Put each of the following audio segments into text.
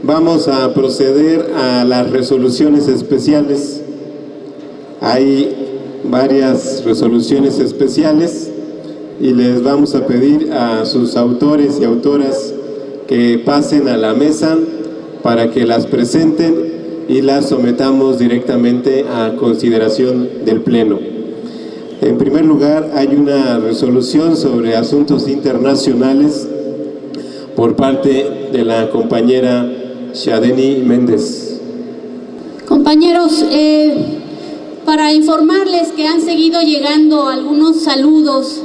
Vamos a proceder a las resoluciones especiales. Hay varias resoluciones especiales y les vamos a pedir a sus autores y autoras que pasen a la mesa para que las presenten y las sometamos directamente a consideración del Pleno. En primer lugar, hay una resolución sobre asuntos internacionales por parte de la compañera Shadeni Méndez. Compañeros, para informarles que han seguido llegando algunos saludos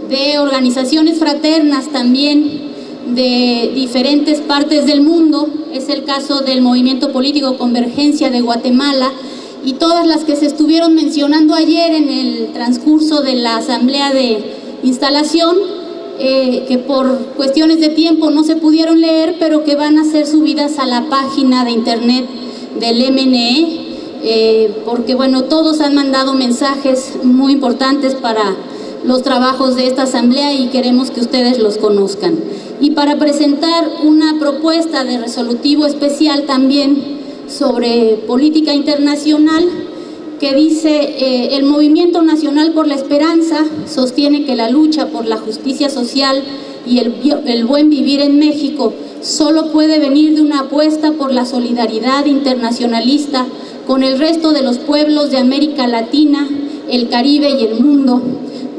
de organizaciones fraternas también de diferentes partes del mundo. Es el caso del Movimiento Político Convergencia de Guatemala y todas las que se estuvieron mencionando ayer en el transcurso de la asamblea de instalación, que por cuestiones de tiempo no se pudieron leer, pero que van a ser subidas a la página de internet del MNE, porque bueno, todos han mandado mensajes muy importantes para los trabajos de esta asamblea y queremos que ustedes los conozcan. Y para presentar una propuesta de resolutivo especial también sobre política internacional, que dice: el Movimiento Nacional por la Esperanza sostiene que la lucha por la justicia social y el buen vivir en México solo puede venir de una apuesta por la solidaridad internacionalista con el resto de los pueblos de América Latina, el Caribe y el mundo.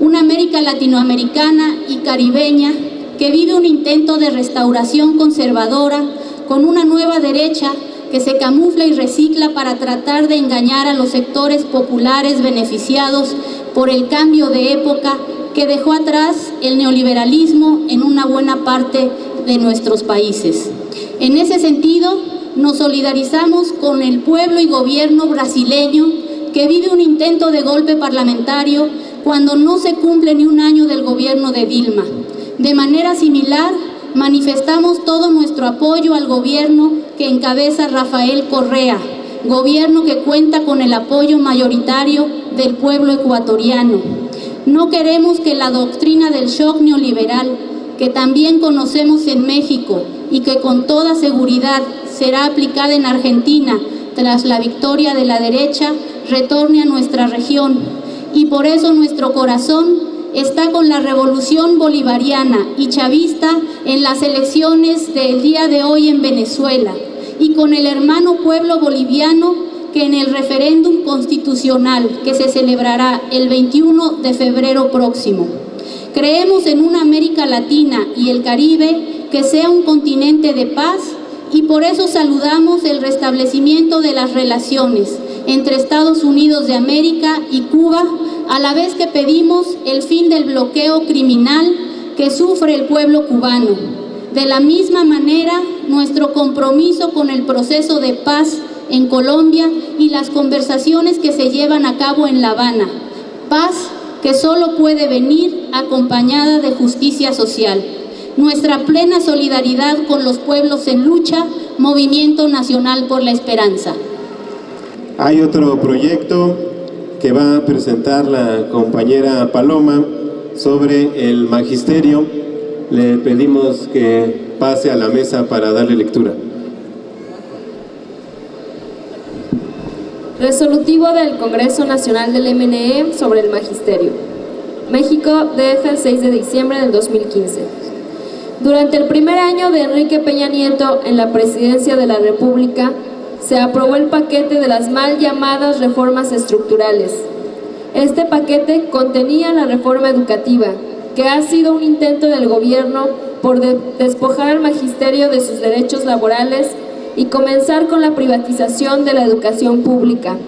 Una América latinoamericana y caribeña que vive un intento de restauración conservadora con una nueva derecha que se camufla y recicla para tratar de engañar a los sectores populares beneficiados por el cambio de época que dejó atrás el neoliberalismo en una buena parte de nuestros países. En ese sentido, nos solidarizamos con el pueblo y gobierno brasileño que vive un intento de golpe parlamentario cuando no se cumple ni un año del gobierno de Dilma. De manera similar, manifestamos todo nuestro apoyo al gobierno que encabeza Rafael Correa, gobierno que cuenta con el apoyo mayoritario del pueblo ecuatoriano. No queremos que la doctrina del shock neoliberal, que también conocemos en México y que con toda seguridad será aplicada en Argentina tras la victoria de la derecha, retorne a nuestra región. Y por eso nuestro corazón está con la revolución bolivariana y chavista en las elecciones del día de hoy en Venezuela y con el hermano pueblo boliviano que en el referéndum constitucional que se celebrará el 21 de febrero próximo. Creemos en una América Latina y el Caribe que sea un continente de paz y por eso saludamos el restablecimiento de las relaciones entre Estados Unidos de América y Cuba, a la vez que pedimos el fin del bloqueo criminal que sufre el pueblo cubano. De la misma manera, nuestro compromiso con el proceso de paz en Colombia y las conversaciones que se llevan a cabo en La Habana. Paz que solo puede venir acompañada de justicia social. Nuestra plena solidaridad con los pueblos en lucha, Movimiento Nacional por la Esperanza. Hay otro proyecto que va a presentar la compañera Paloma sobre el magisterio. Le pedimos que pase a la mesa para darle lectura. Resolutivo del Congreso Nacional del MNE sobre el magisterio. México, DF, el 6 de diciembre del 2015. Durante el primer año de Enrique Peña Nieto en la presidencia de la República, se aprobó el paquete de las mal llamadas reformas estructurales. Este paquete contenía la reforma educativa, que ha sido un intento del gobierno por despojar al magisterio de sus derechos laborales y comenzar con la privatización de la educación pública.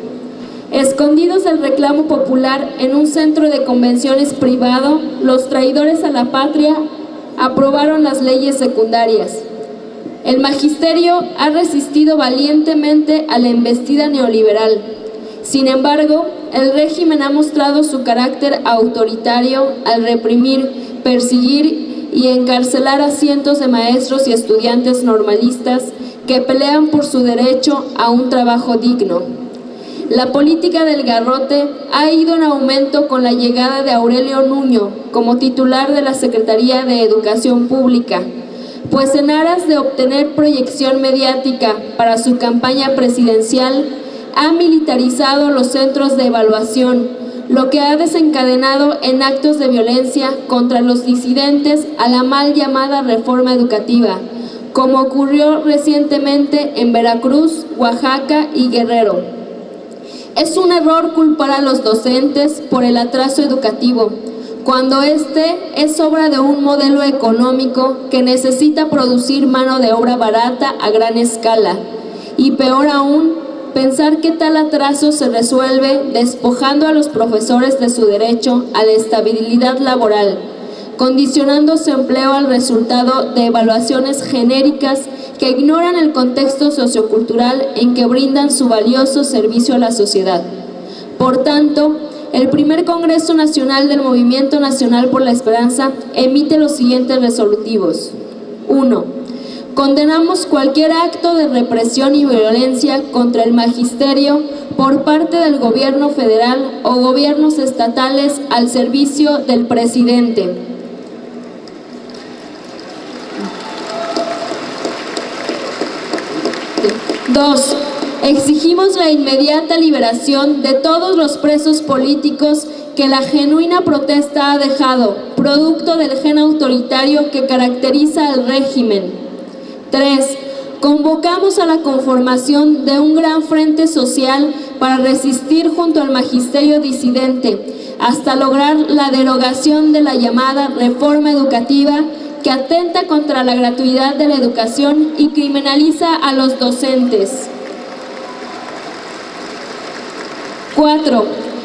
Escondidos el reclamo popular en un centro de convenciones privado, los traidores a la patria aprobaron las leyes secundarias. El magisterio ha resistido valientemente a la embestida neoliberal. Sin embargo, el régimen ha mostrado su carácter autoritario al reprimir, perseguir y encarcelar a cientos de maestros y estudiantes normalistas que pelean por su derecho a un trabajo digno. La política del garrote ha ido en aumento con la llegada de Aurelio Nuño como titular de la Secretaría de Educación Pública, pues en aras de obtener proyección mediática para su campaña presidencial, ha militarizado los centros de evaluación, lo que ha desencadenado en actos de violencia contra los disidentes a la mal llamada reforma educativa, como ocurrió recientemente en Veracruz, Oaxaca y Guerrero. Es un error culpar a los docentes por el atraso educativo, cuando este es obra de un modelo económico que necesita producir mano de obra barata a gran escala. Y peor aún, pensar que tal atraso se resuelve despojando a los profesores de su derecho a la estabilidad laboral, condicionando su empleo al resultado de evaluaciones genéricas que ignoran el contexto sociocultural en que brindan su valioso servicio a la sociedad. Por tanto, el primer Congreso Nacional del Movimiento Nacional por la Esperanza emite los siguientes resolutivos. 1. Condenamos cualquier acto de represión y violencia contra el magisterio por parte del gobierno federal o gobiernos estatales al servicio del presidente. 2. Exigimos la inmediata liberación de todos los presos políticos que la genuina protesta ha dejado, producto del gen autoritario que caracteriza al régimen. 3. Convocamos a la conformación de un gran frente social para resistir junto al magisterio disidente hasta lograr la derogación de la llamada reforma educativa que atenta contra la gratuidad de la educación y criminaliza a los docentes. 4.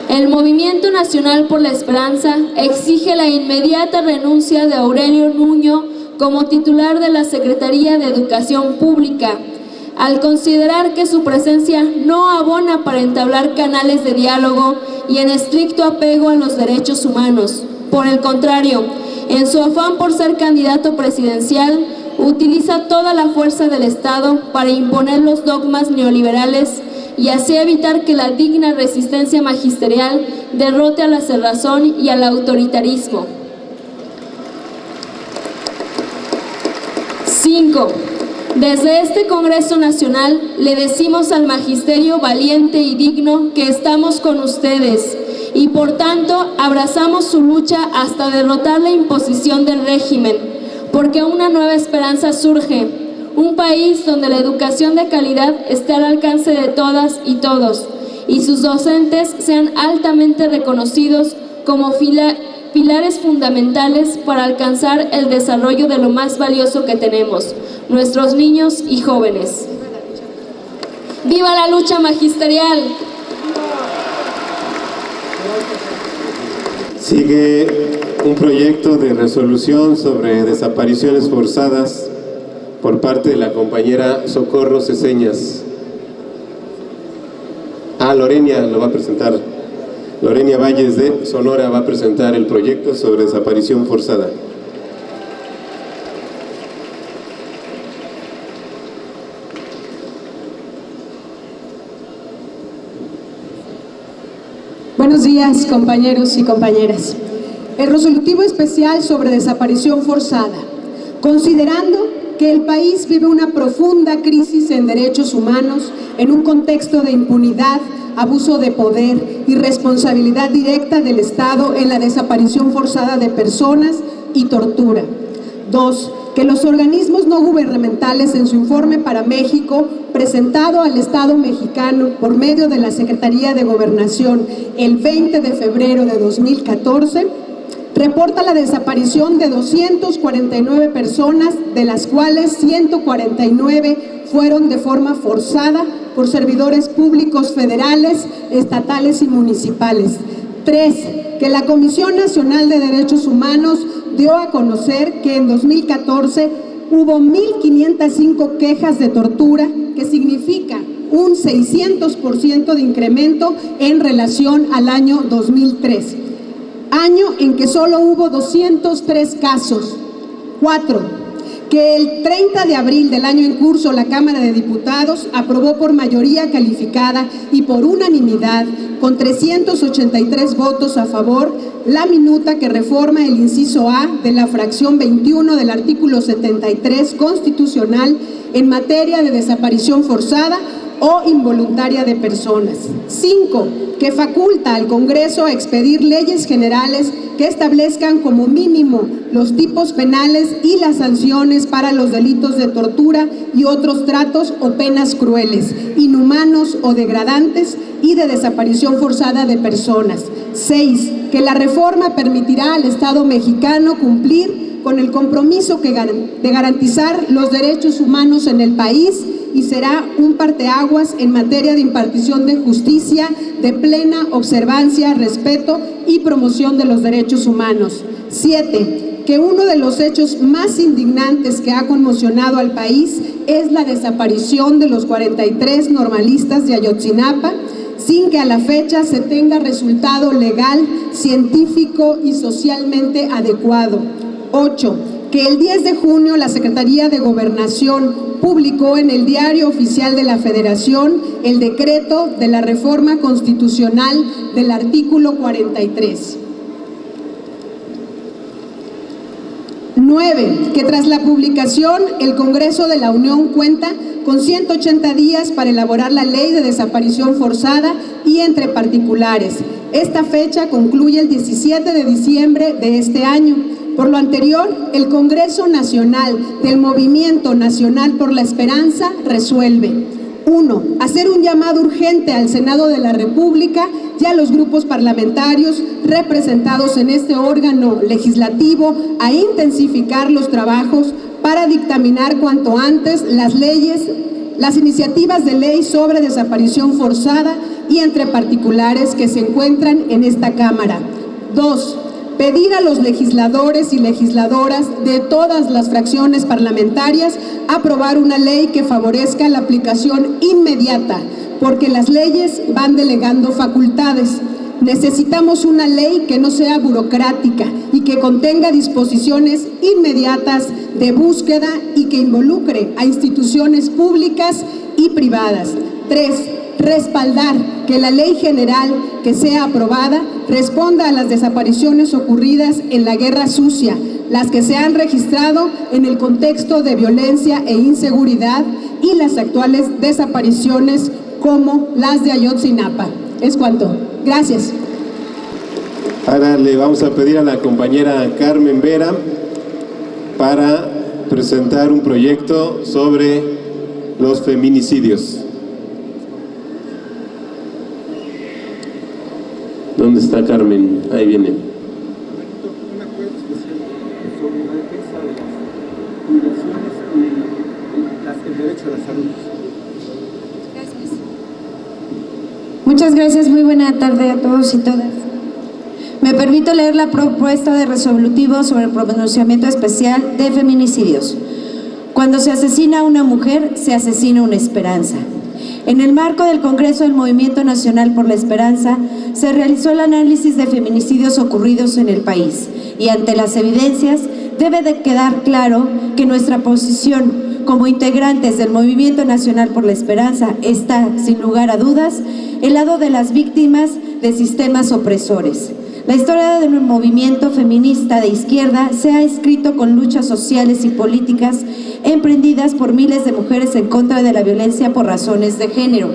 El Movimiento Nacional por la Esperanza exige la inmediata renuncia de Aurelio Nuño como titular de la Secretaría de Educación Pública, al considerar que su presencia no abona para entablar canales de diálogo y en estricto apego a los derechos humanos. Por el contrario, en su afán por ser candidato presidencial, utiliza toda la fuerza del Estado para imponer los dogmas neoliberales y así evitar que la digna resistencia magisterial derrote a la cerrazón y al autoritarismo. 5. Desde este Congreso Nacional le decimos al magisterio valiente y digno que estamos con ustedes y por tanto abrazamos su lucha hasta derrotar la imposición del régimen, porque una nueva esperanza surge, un país donde la educación de calidad esté al alcance de todas y todos y sus docentes sean altamente reconocidos como pilares fundamentales para alcanzar el desarrollo de lo más valioso que tenemos, nuestros niños y jóvenes. ¡Viva la lucha magisterial! Sigue un proyecto de resolución sobre desapariciones forzadas por parte de la compañera Socorro Ceseñas. Lorenia lo va a presentar. Lorenia Valles de Sonora va a presentar el proyecto sobre desaparición forzada. Buenos días, compañeros y compañeras. El resolutivo especial sobre desaparición forzada. Considerando que el país vive una profunda crisis en derechos humanos en un contexto de impunidad, abuso de poder y responsabilidad directa del Estado en la desaparición forzada de personas y tortura. 2. Que los organismos no gubernamentales en su informe para México, presentado al Estado mexicano por medio de la Secretaría de Gobernación el 20 de febrero de 2014, reporta la desaparición de 249 personas, de las cuales 149 fueron de forma forzada por servidores públicos federales, estatales y municipales. 3. Que la Comisión Nacional de Derechos Humanos dio a conocer que en 2014 hubo 1,505 quejas de tortura, que significa un 600% de incremento en relación al año 2003, año en que solo hubo 203 casos. 4. que el 30 de abril del año en curso la Cámara de Diputados aprobó por mayoría calificada y por unanimidad, con 383 votos a favor, la minuta que reforma el inciso A de la fracción 21 del artículo 73 constitucional en materia de desaparición forzada o involuntaria de personas. 5. Que faculta al Congreso a expedir leyes generales que establezcan como mínimo los tipos penales y las sanciones para los delitos de tortura y otros tratos o penas crueles, inhumanos o degradantes y de desaparición forzada de personas. 6. Que la reforma permitirá al Estado mexicano cumplir con el compromiso de garantizar los derechos humanos en el país y será un parteaguas en materia de impartición de justicia, de plena observancia, respeto y promoción de los derechos humanos. 7. Que uno de los hechos más indignantes que ha conmocionado al país es la desaparición de los 43 normalistas de Ayotzinapa, sin que a la fecha se tenga resultado legal, científico y socialmente adecuado. 8. Que el 10 de junio la Secretaría de Gobernación publicó en el Diario Oficial de la Federación el decreto de la reforma constitucional del artículo 43. 9. Que tras la publicación, el Congreso de la Unión cuenta con 180 días para elaborar la ley de desaparición forzada y entre particulares. Esta fecha concluye el 17 de diciembre de este año. Por lo anterior, el Congreso Nacional del Movimiento Nacional por la Esperanza resuelve: 1. Hacer un llamado urgente al Senado de la República y a los grupos parlamentarios representados en este órgano legislativo a intensificar los trabajos para dictaminar cuanto antes las iniciativas de ley sobre desaparición forzada y entre particulares que se encuentran en esta Cámara. 2. Pedir a los legisladores y legisladoras de todas las fracciones parlamentarias aprobar una ley que favorezca la aplicación inmediata, porque las leyes van delegando facultades. Necesitamos una ley que no sea burocrática y que contenga disposiciones inmediatas de búsqueda y que involucre a instituciones públicas y privadas. 3. Respaldar que la ley general que sea aprobada responda a las desapariciones ocurridas en la Guerra Sucia, las que se han registrado en el contexto de violencia e inseguridad y las actuales desapariciones como las de Ayotzinapa. Es cuanto. Gracias. Ahora le vamos a pedir a la compañera Carmen Vera para presentar un proyecto sobre los feminicidios. ¿Dónde está Carmen? Ahí viene. Un acuerdo especial sobre la defensa de las jubilaciones y el derecho a la salud. Gracias. Muchas gracias, muy buena tarde a todos y todas. Me permito leer la propuesta de resolutivo sobre el pronunciamiento especial de feminicidios. Cuando se asesina a una mujer, se asesina una esperanza. En el marco del Congreso del Movimiento Nacional por la Esperanza, se realizó el análisis de feminicidios ocurridos en el país y ante las evidencias debe de quedar claro que nuestra posición como integrantes del Movimiento Nacional por la Esperanza está, sin lugar a dudas, el lado de las víctimas de sistemas opresores. La historia del movimiento feminista de izquierda se ha escrito con luchas sociales y políticas emprendidas por miles de mujeres en contra de la violencia por razones de género.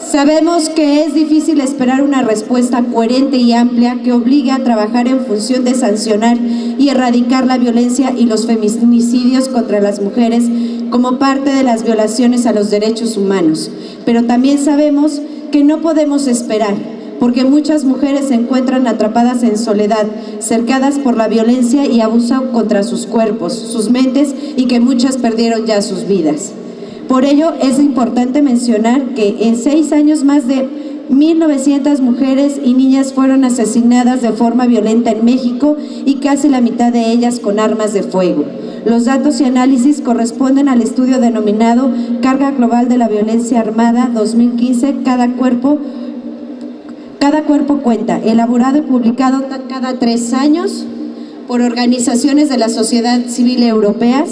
Sabemos que es difícil esperar una respuesta coherente y amplia que obligue a trabajar en función de sancionar y erradicar la violencia y los feminicidios contra las mujeres como parte de las violaciones a los derechos humanos. Pero también sabemos que no podemos esperar, porque muchas mujeres se encuentran atrapadas en soledad, cercadas por la violencia y abuso contra sus cuerpos, sus mentes y que muchas perdieron ya sus vidas. Por ello, es importante mencionar que en 6 años más de 1,900 mujeres y niñas fueron asesinadas de forma violenta en México y casi la mitad de ellas con armas de fuego. Los datos y análisis corresponden al estudio denominado Carga Global de la Violencia Armada 2015, Cada cuerpo cuenta, elaborado y publicado cada 3 años por organizaciones de la sociedad civil europeas,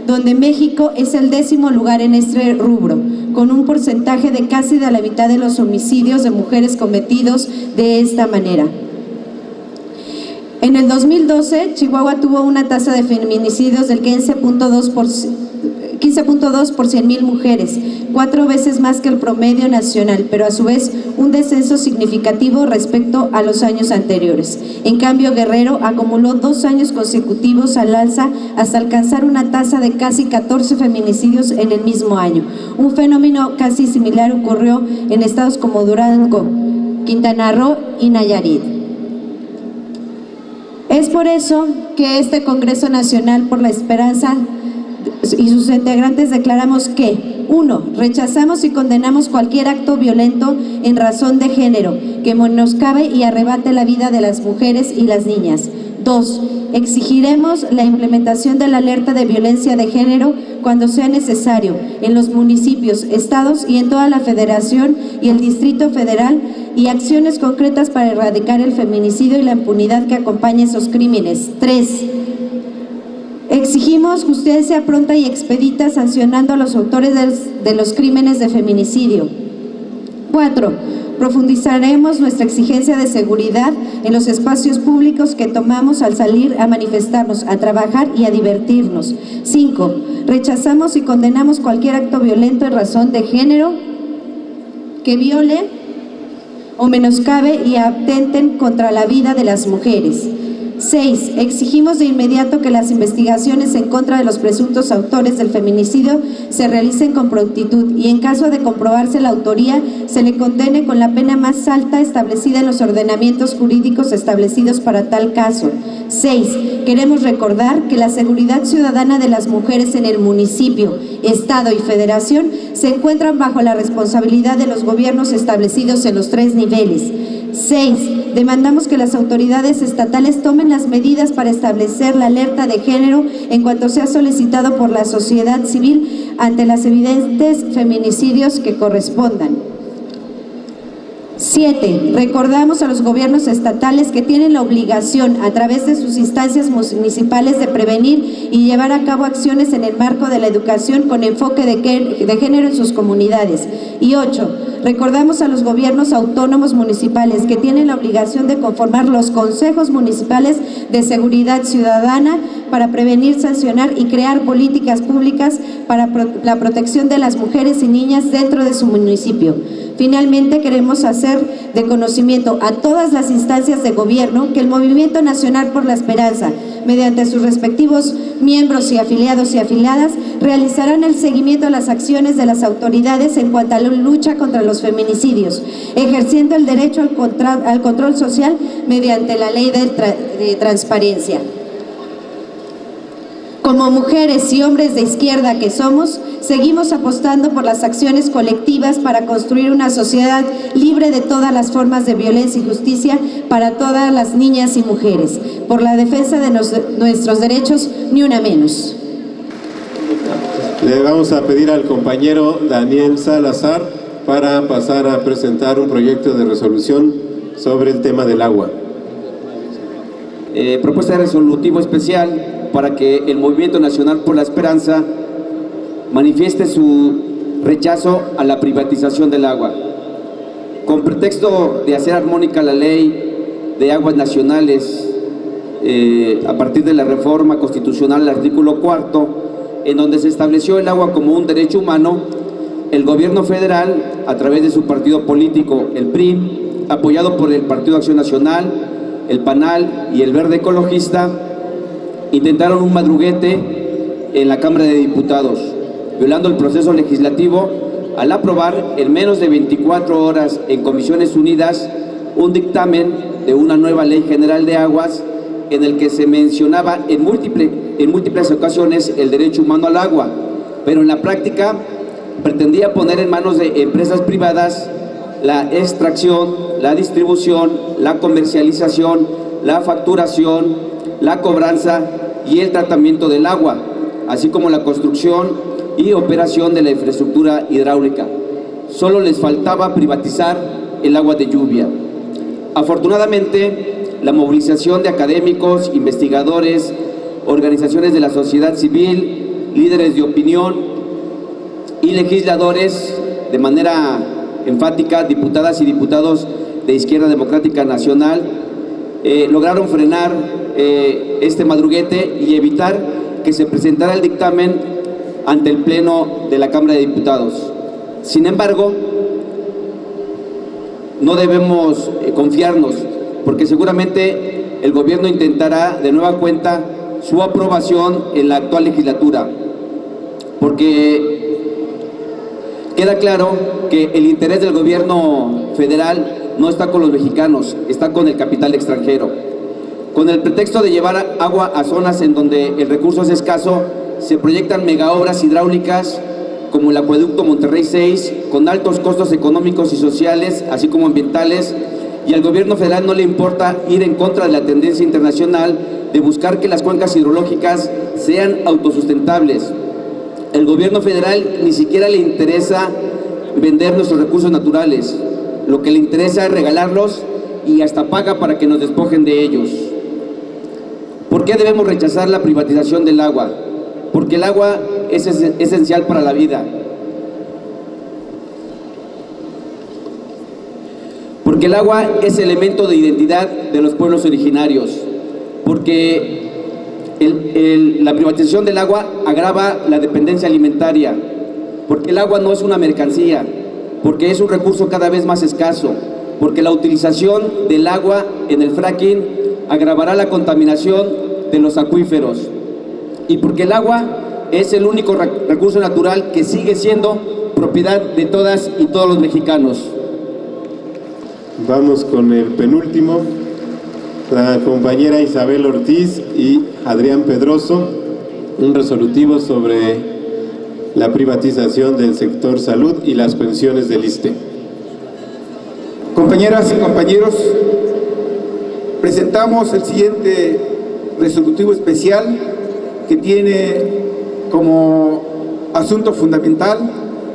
donde México es el 10º lugar en este rubro, con un porcentaje de casi de la mitad de los homicidios de mujeres cometidos de esta manera. En el 2012, Chihuahua tuvo una tasa de feminicidios del 15.2 por 100,000 mujeres, 4 veces más que el promedio nacional, pero a su vez un descenso significativo respecto a los años anteriores. En cambio, Guerrero acumuló 2 años consecutivos al alza hasta alcanzar una tasa de casi 14 feminicidios en el mismo año. Un fenómeno casi similar ocurrió en estados como Durango, Quintana Roo y Nayarit. Es por eso que este Congreso Nacional por la Esperanza y sus integrantes declaramos que 1. Rechazamos y condenamos cualquier acto violento en razón de género que menoscabe y arrebate la vida de las mujeres y las niñas. 2. Exigiremos la implementación de la alerta de violencia de género cuando sea necesario en los municipios, estados y en toda la Federación y el Distrito Federal, y acciones concretas para erradicar el feminicidio y la impunidad que acompaña esos crímenes. 3. Exigimos justicia pronta y expedita sancionando a los autores de los crímenes de feminicidio. 4. Profundizaremos nuestra exigencia de seguridad en los espacios públicos que tomamos al salir a manifestarnos, a trabajar y a divertirnos. 5. Rechazamos y condenamos cualquier acto violento en razón de género que viole o menoscabe y atenten contra la vida de las mujeres. 6. Exigimos de inmediato que las investigaciones en contra de los presuntos autores del feminicidio se realicen con prontitud y en caso de comprobarse la autoría se le condene con la pena más alta establecida en los ordenamientos jurídicos establecidos para tal caso. 6. Queremos recordar que la seguridad ciudadana de las mujeres en el municipio, estado y federación se encuentran bajo la responsabilidad de los gobiernos establecidos en los 3 niveles. 6. Demandamos que las autoridades estatales tomen las medidas para establecer la alerta de género en cuanto sea solicitado por la sociedad civil ante los evidentes feminicidios que correspondan. 7. Recordamos a los gobiernos estatales que tienen la obligación, a través de sus instancias municipales, de prevenir y llevar a cabo acciones en el marco de la educación con enfoque de género en sus comunidades. Y 8. Recordamos a los gobiernos autónomos municipales que tienen la obligación de conformar los consejos municipales de seguridad ciudadana para prevenir, sancionar y crear políticas públicas para la protección de las mujeres y niñas dentro de su municipio. Finalmente, queremos hacer de conocimiento a todas las instancias de gobierno que el Movimiento Nacional por la Esperanza, mediante sus respectivos miembros y afiliados y afiliadas, realizarán el seguimiento a las acciones de las autoridades en cuanto a la lucha contra los feminicidios, ejerciendo el derecho al control social mediante la ley de transparencia. Como mujeres y hombres de izquierda que somos, seguimos apostando por las acciones colectivas para construir una sociedad libre de todas las formas de violencia y justicia para todas las niñas y mujeres, por la defensa de nuestros derechos, ni una menos. Le vamos a pedir al compañero Daniel Salazar para pasar a presentar un proyecto de resolución sobre el tema del agua. Propuesta de resolutivo especial para que el Movimiento Nacional por la Esperanza manifieste su rechazo a la privatización del agua. Con pretexto de hacer armónica la ley de aguas nacionales, a partir de la reforma constitucional, el artículo 4, en donde se estableció el agua como un derecho humano, el gobierno federal, a través de su partido político, el PRI, apoyado por el Partido Acción Nacional, el PANAL y el Verde Ecologista, intentaron un madruguete en la Cámara de Diputados, violando el proceso legislativo al aprobar en menos de 24 horas en Comisiones Unidas un dictamen de una nueva Ley General de Aguas en el que se mencionaba en múltiples ocasiones el derecho humano al agua, pero en la práctica pretendía poner en manos de empresas privadas la extracción, la distribución, la comercialización, la facturación, la cobranza y el tratamiento del agua, así como la construcción y operación de la infraestructura hidráulica. Solo les faltaba privatizar el agua de lluvia. Afortunadamente, la movilización de académicos, investigadores, organizaciones de la sociedad civil, líderes de opinión y legisladores, de manera enfática, diputadas y diputados de Izquierda Democrática Nacional, lograron frenar este madruguete y evitar que se presentara el dictamen ante el Pleno de la Cámara de Diputados. Sin embargo, no debemos confiarnos, porque seguramente el gobierno intentará de nueva cuenta su aprobación en la actual legislatura, porque queda claro que el interés del gobierno federal no está con los mexicanos, está con el capital extranjero. Con el pretexto de llevar agua a zonas en donde el recurso es escaso, se proyectan megaobras hidráulicas como el acueducto Monterrey 6, con altos costos económicos y sociales, así como ambientales, y al gobierno federal no le importa ir en contra de la tendencia internacional de buscar que las cuencas hidrológicas sean autosustentables. El gobierno federal ni siquiera le interesa vender nuestros recursos naturales, lo que le interesa es regalarlos y hasta paga para que nos despojen de ellos. ¿Por qué debemos rechazar la privatización del agua? Porque el agua es esencial para la vida. Porque el agua es elemento de identidad de los pueblos originarios. Porque la privatización del agua agrava la dependencia alimentaria. Porque el agua no es una mercancía. Porque es un recurso cada vez más escaso. Porque la utilización del agua en el fracking agravará la contaminación de los acuíferos. Y porque el agua es el único recurso natural que sigue siendo propiedad de todas y todos los mexicanos. Vamos con el penúltimo, la compañera Isabel Ortiz y Adrián Pedroso, un resolutivo sobre la privatización del sector salud y las pensiones del ISSSTE. Compañeras y compañeros, presentamos el siguiente resolutivo especial que tiene como asunto fundamental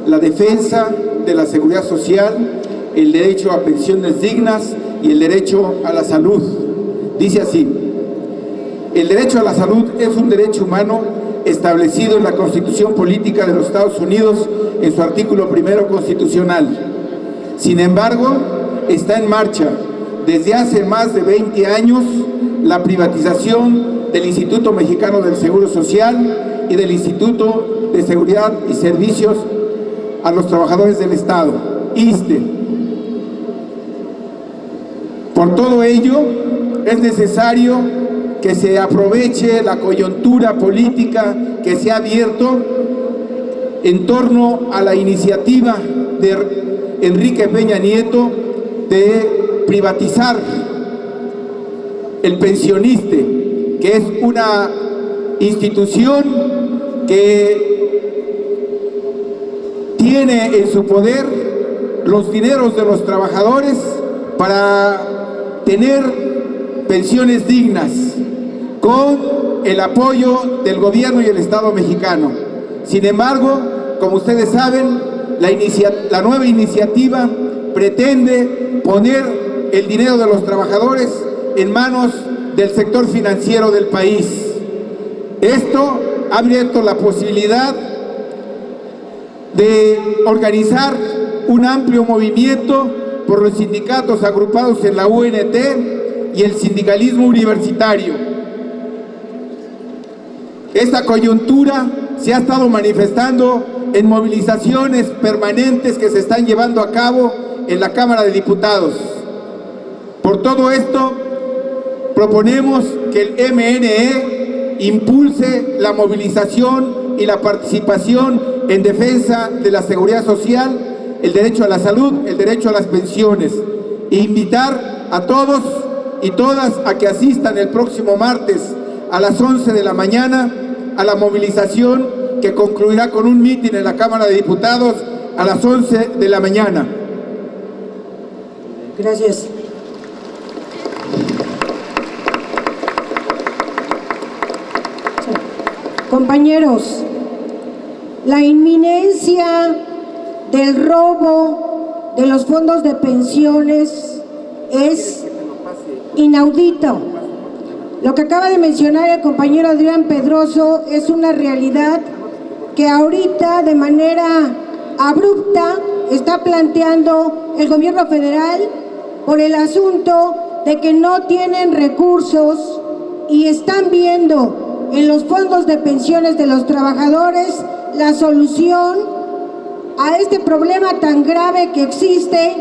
la defensa de la seguridad social, el derecho a pensiones dignas y el derecho a la salud. Dice así: el derecho a la salud es un derecho humano establecido en la Constitución Política de los Estados Unidos en su artículo 1 constitucional. Sin embargo, está en marcha desde hace más de 20 años la privatización del Instituto Mexicano del Seguro Social y del Instituto de Seguridad y Servicios a los Trabajadores del Estado, ISSSTE. Por todo ello, es necesario que se aproveche la coyuntura política que se ha abierto en torno a la iniciativa de Enrique Peña Nieto de privatizar el Pensioniste, que es una institución que tiene en su poder los dineros de los trabajadores para tener pensiones dignas, con el apoyo del gobierno y el Estado mexicano. Sin embargo, como ustedes saben, la nueva iniciativa pretende poner el dinero de los trabajadores en manos del sector financiero del país. Esto ha abierto la posibilidad de organizar un amplio movimiento por los sindicatos agrupados en la UNT y el sindicalismo universitario. Esta coyuntura se ha estado manifestando en movilizaciones permanentes que se están llevando a cabo en la Cámara de Diputados. Por todo esto, proponemos que el MNE impulse la movilización y la participación en defensa de la seguridad social, el derecho a la salud, el derecho a las pensiones, e invitar a todos y todas a que asistan el próximo martes a las 11 de la mañana a la movilización que concluirá con un mitin en la Cámara de Diputados a las 11 de la mañana. Gracias. Compañeros, la inminencia del robo de los fondos de pensiones es inaudito. Lo que acaba de mencionar el compañero Adrián Pedroso es una realidad que ahorita de manera abrupta está planteando el gobierno federal por el asunto de que no tienen recursos y están viendo en los fondos de pensiones de los trabajadores la solución a este problema tan grave que existe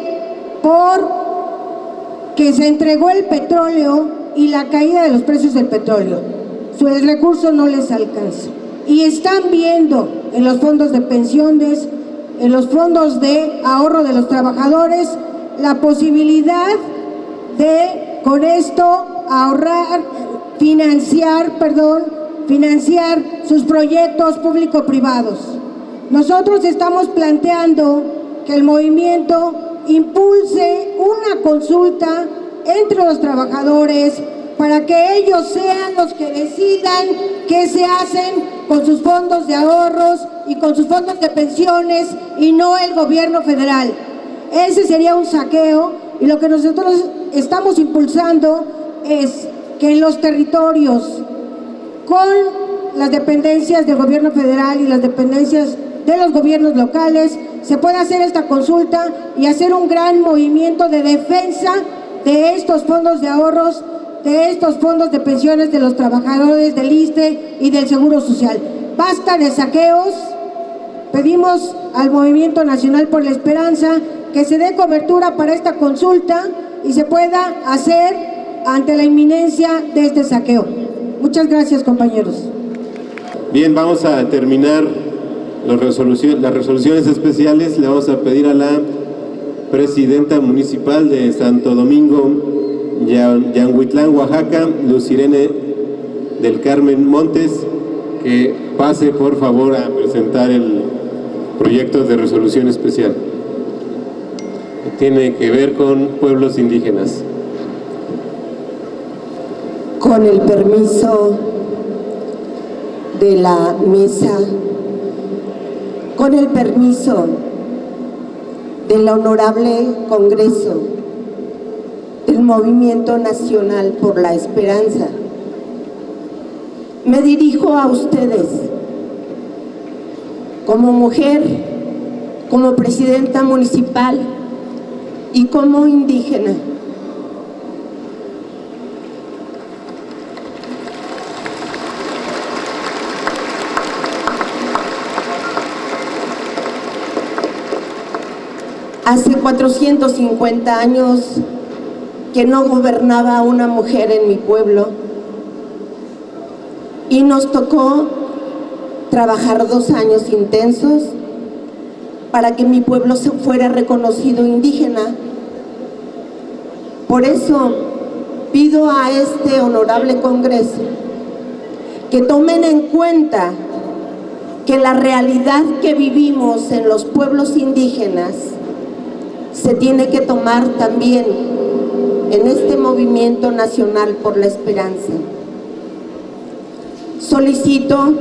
por que se entregó el petróleo y la caída de los precios del petróleo. El recurso no les alcanza. Y están viendo en los fondos de pensiones, en los fondos de ahorro de los trabajadores, la posibilidad de, con esto, ahorrar, financiar sus proyectos público-privados. Nosotros estamos planteando que el movimiento impulse una consulta entre los trabajadores para que ellos sean los que decidan qué se hacen con sus fondos de ahorros y con sus fondos de pensiones y no el gobierno federal. Ese sería un saqueo y lo que nosotros estamos impulsando es que en los territorios con las dependencias del gobierno federal y las dependencias de los gobiernos locales se pueda hacer esta consulta y hacer un gran movimiento de defensa de estos fondos de ahorros, de estos fondos de pensiones de los trabajadores del ISSSTE y del Seguro Social. Basta de saqueos. Pedimos al Movimiento Nacional por la Esperanza que se dé cobertura para esta consulta y se pueda hacer ante la inminencia de este saqueo. Muchas gracias, compañeros. Bien, vamos a terminar las resoluciones especiales. Le vamos a pedir a la presidenta municipal de Santo Domingo, Yanguitlán, Oaxaca, Luz Irene del Carmen Montes, que pase por favor a presentar el proyecto de resolución especial que tiene que ver con pueblos indígenas. Con el permiso de la mesa, con el permiso del Honorable Congreso del Movimiento Nacional por la Esperanza, me dirijo a ustedes como mujer, como presidenta municipal y como indígena. Hace 450 años que no gobernaba una mujer en mi pueblo y nos tocó trabajar 2 años intensos para que mi pueblo se fuera reconocido indígena. Por eso pido a este honorable Congreso que tomen en cuenta que la realidad que vivimos en los pueblos indígenas se tiene que tomar también en este Movimiento Nacional por la Esperanza. Solicito,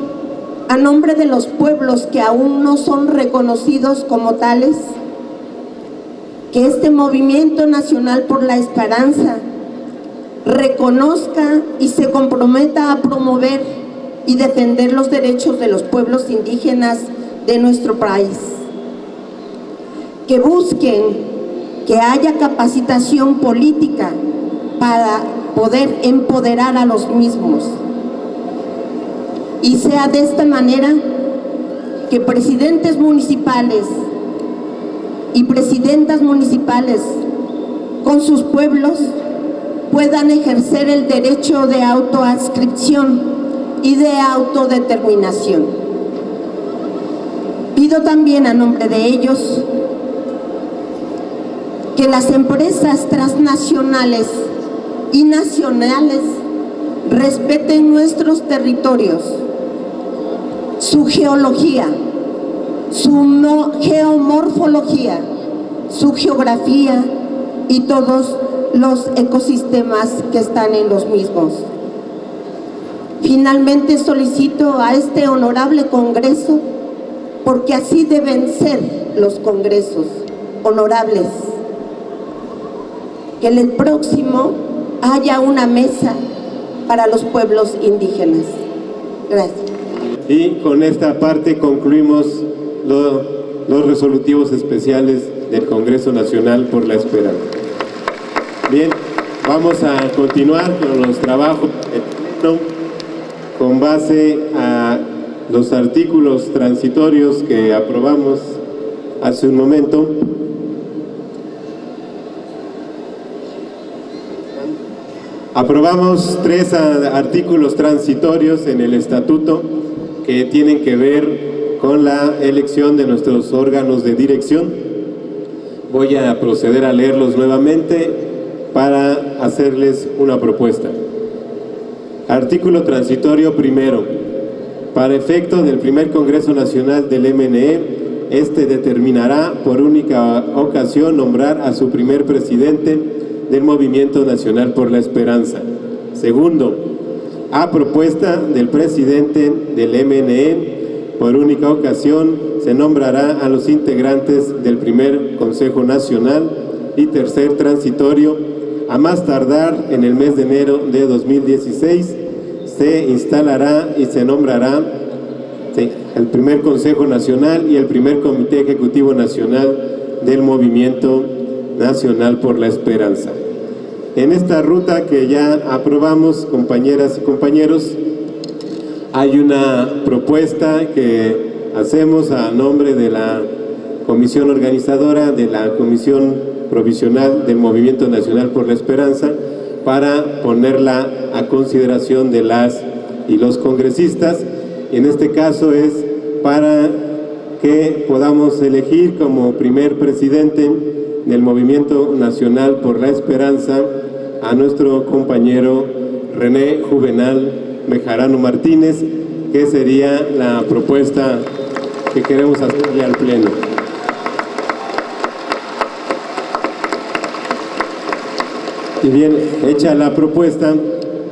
a nombre de los pueblos que aún no son reconocidos como tales, que este Movimiento Nacional por la Esperanza reconozca y se comprometa a promover y defender los derechos de los pueblos indígenas de nuestro país. Que busquen que haya capacitación política para poder empoderar a los mismos. Y sea de esta manera que presidentes municipales y presidentas municipales con sus pueblos puedan ejercer el derecho de autoadscripción y de autodeterminación. Pido también a nombre de ellos que las empresas transnacionales y nacionales respeten nuestros territorios, su geología, su geomorfología, su geografía y todos los ecosistemas que están en los mismos. Finalmente solicito a este honorable Congreso, porque así deben ser los congresos honorables, que el próximo haya una mesa para los pueblos indígenas. Gracias. Y con esta parte concluimos los resolutivos especiales del Congreso Nacional por la Esperanza. Bien, vamos a continuar con los trabajos con base a los artículos transitorios que aprobamos hace un momento. Aprobamos 3 artículos transitorios en el estatuto que tienen que ver con la elección de nuestros órganos de dirección. Voy a proceder a leerlos nuevamente para hacerles una propuesta. Artículo transitorio primero. Para efecto del primer Congreso Nacional del MNE, este determinará por única ocasión nombrar a su primer presidente del Movimiento Nacional por la Esperanza. Segundo, a propuesta del presidente del MNE, por única ocasión se nombrará a los integrantes del primer Consejo Nacional. Y tercer transitorio, a más tardar en el mes de enero de 2016, se instalará y se nombrará el primer Consejo Nacional y el primer Comité Ejecutivo Nacional del Movimiento Nacional por la Esperanza. En esta ruta que ya aprobamos, compañeras y compañeros, hay una propuesta que hacemos a nombre de la Comisión Organizadora de la Comisión Provisional del Movimiento Nacional por la Esperanza para ponerla a consideración de las y los congresistas. En este caso es para que podamos elegir como primer presidente del Movimiento Nacional por la Esperanza a nuestro compañero René Juvenal Bejarano Martínez, que sería la propuesta que queremos hacerle al Pleno. Y bien, hecha la propuesta,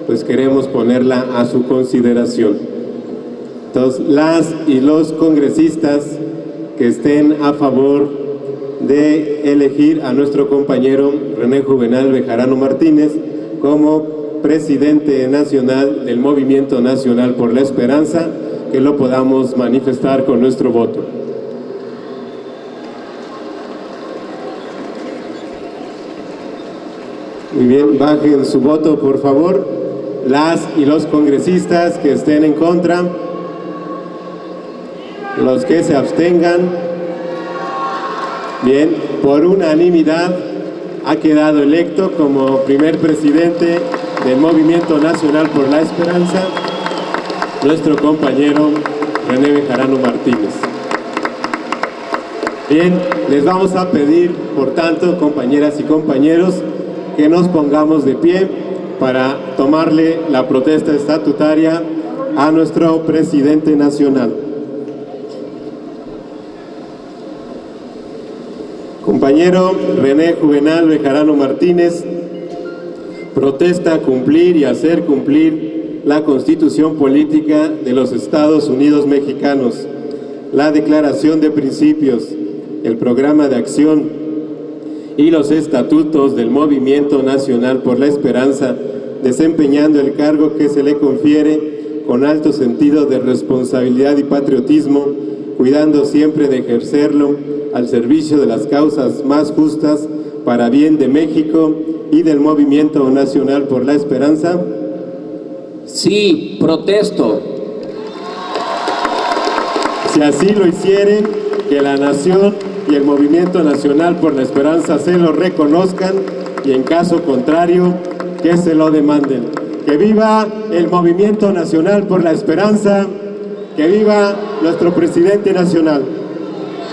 pues queremos ponerla a su consideración. Entonces, las y los congresistas que estén a favor de elegir a nuestro compañero René Juvenal Bejarano Martínez como presidente nacional del Movimiento Nacional por la Esperanza, que lo podamos manifestar con nuestro voto. Muy bien, bajen su voto, por favor. Las y los congresistas que estén en contra, los que se abstengan. Bien, por unanimidad ha quedado electo como primer presidente del Movimiento Nacional por la Esperanza nuestro compañero René Bejarano Martínez. Bien, les vamos a pedir, por tanto, compañeras y compañeros, que nos pongamos de pie para tomarle la protesta estatutaria a nuestro presidente nacional. Compañero René Juvenal Bejarano Martínez, protesta cumplir y hacer cumplir la Constitución Política de los Estados Unidos Mexicanos, la Declaración de Principios, el Programa de Acción y los estatutos del Movimiento Nacional por la Esperanza, desempeñando el cargo que se le confiere con alto sentido de responsabilidad y patriotismo, cuidando siempre de ejercerlo al servicio de las causas más justas para bien de México y del Movimiento Nacional por la Esperanza. Sí, protesto. Si así lo hicieren, que la nación y el Movimiento Nacional por la Esperanza se lo reconozcan, y en caso contrario, que se lo demanden. ¡Que viva el Movimiento Nacional por la Esperanza! ¡Que viva nuestro presidente nacional!